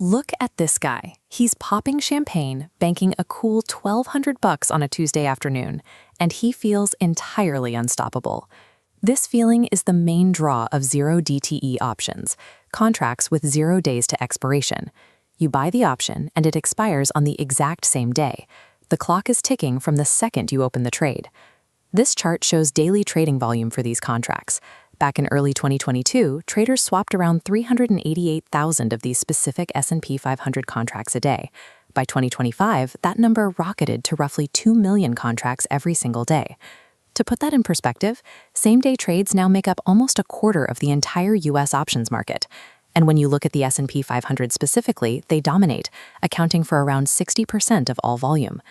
Look at this guy. He's popping champagne, banking a cool $1,200 on a Tuesday afternoon, and he feels entirely unstoppable. This feeling is the main draw of 0DTE options, contracts with 0 days to expiration. You buy the option and it expires on the exact same day. The clock is ticking from the second you open the trade. This chart shows daily trading volume for these contracts. Back in early 2022, traders swapped around 388,000 of these specific S&P 500 contracts a day. By 2025, that number rocketed to roughly 2 million contracts every single day. To put that in perspective, same-day trades now make up almost a quarter of the entire U.S. options market. And when you look at the S&P 500 specifically, they dominate, accounting for around 60% of all volume.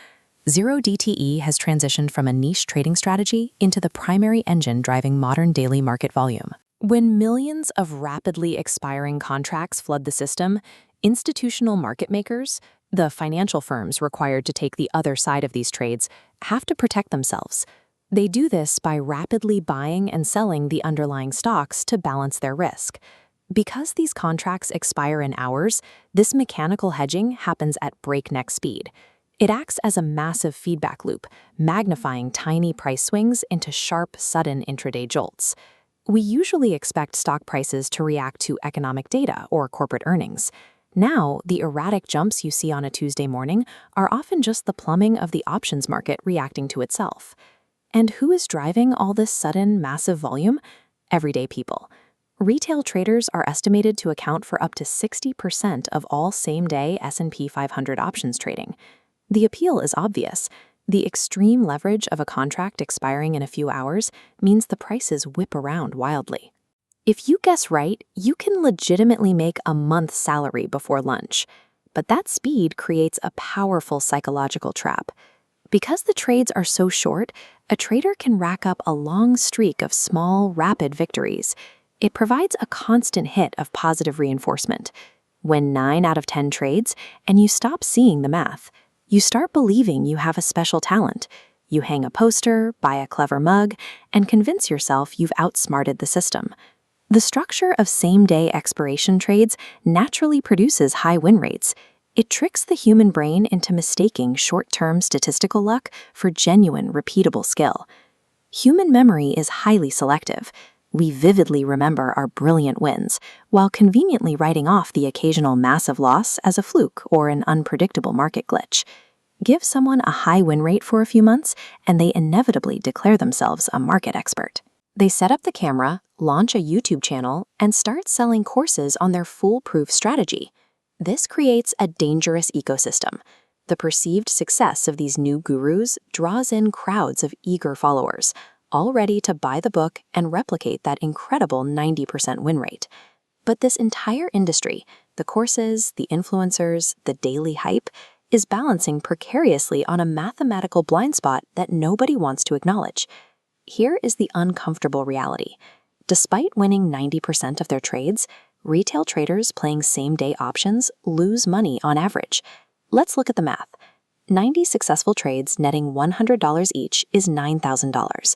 0DTE has transitioned from a niche trading strategy into the primary engine driving modern daily market volume. When millions of rapidly expiring contracts flood the system, institutional market makers, the financial firms required to take the other side of these trades, have to protect themselves. They do this by rapidly buying and selling the underlying stocks to balance their risk. Because these contracts expire in hours, this mechanical hedging happens at breakneck speed. It acts as a massive feedback loop, magnifying tiny price swings into sharp, sudden intraday jolts. We usually expect stock prices to react to economic data or corporate earnings. Now, the erratic jumps you see on a Tuesday morning are often just the plumbing of the options market reacting to itself. And who is driving all this sudden, massive volume? Everyday people. Retail traders are estimated to account for up to 60% of all same-day S&P 500 options trading. The appeal is obvious. The extreme leverage of a contract expiring in a few hours means the prices whip around wildly. If you guess right, you can legitimately make a month's salary before lunch. But that speed creates a powerful psychological trap. Because the trades are so short, a trader can rack up a long streak of small, rapid victories. It provides a constant hit of positive reinforcement. Win 9 out of 10 trades, and you stop seeing the math. You start believing you have a special talent. You hang a poster, buy a clever mug, and convince yourself you've outsmarted the system. The structure of same-day expiration trades naturally produces high win rates. It tricks the human brain into mistaking short-term statistical luck for genuine, repeatable skill. Human memory is highly selective. We vividly remember our brilliant wins, while conveniently writing off the occasional massive loss as a fluke or an unpredictable market glitch. Give someone a high win rate for a few months, and they inevitably declare themselves a market expert. They set up the camera, launch a YouTube channel, and start selling courses on their foolproof strategy. This creates a dangerous ecosystem. The perceived success of these new gurus draws in crowds of eager followers, all ready to buy the book and replicate that incredible 90% win rate. But this entire industry, the courses, the influencers, the daily hype, is balancing precariously on a mathematical blind spot that nobody wants to acknowledge. Here is the uncomfortable reality. Despite winning 90% of their trades, retail traders playing same-day options lose money on average. Let's look at the math. 90 successful trades netting $100 each is $9,000.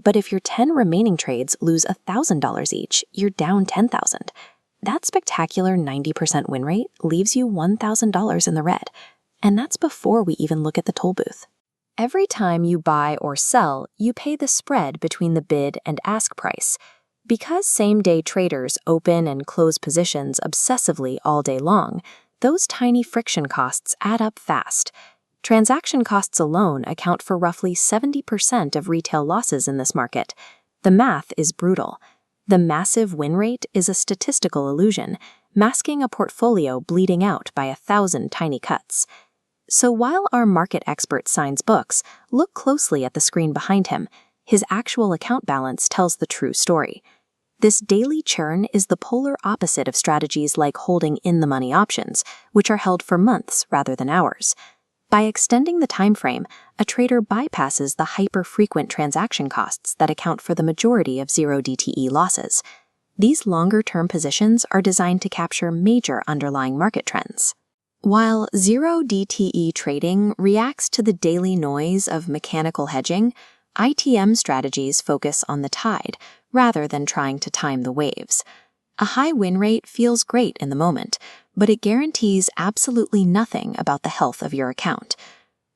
But if your 10 remaining trades lose $1,000 each, you're down $10,000. That spectacular 90% win rate leaves you $1,000 in the red. And that's before we even look at the toll booth. Every time you buy or sell, you pay the spread between the bid and ask price. Because same-day traders open and close positions obsessively all day long, those tiny friction costs add up fast. Transaction costs alone account for roughly 70% of retail losses in this market. The math is brutal. The massive win rate is a statistical illusion, masking a portfolio bleeding out by 1,000 tiny cuts. So while our market expert signs books, look closely at the screen behind him. His actual account balance tells the true story. This daily churn is the polar opposite of strategies like holding in-the-money options, which are held for months rather than hours. By extending the time frame, a trader bypasses the hyper-frequent transaction costs that account for the majority of 0DTE losses. These longer-term positions are designed to capture major underlying market trends. While 0DTE trading reacts to the daily noise of mechanical hedging, ITM strategies focus on the tide rather than trying to time the waves. A high win rate feels great in the moment, but it guarantees absolutely nothing about the health of your account.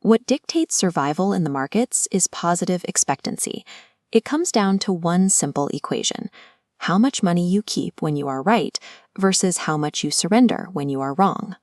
What dictates survival in the markets is positive expectancy. It comes down to one simple equation: how much money you keep when you are right versus how much you surrender when you are wrong.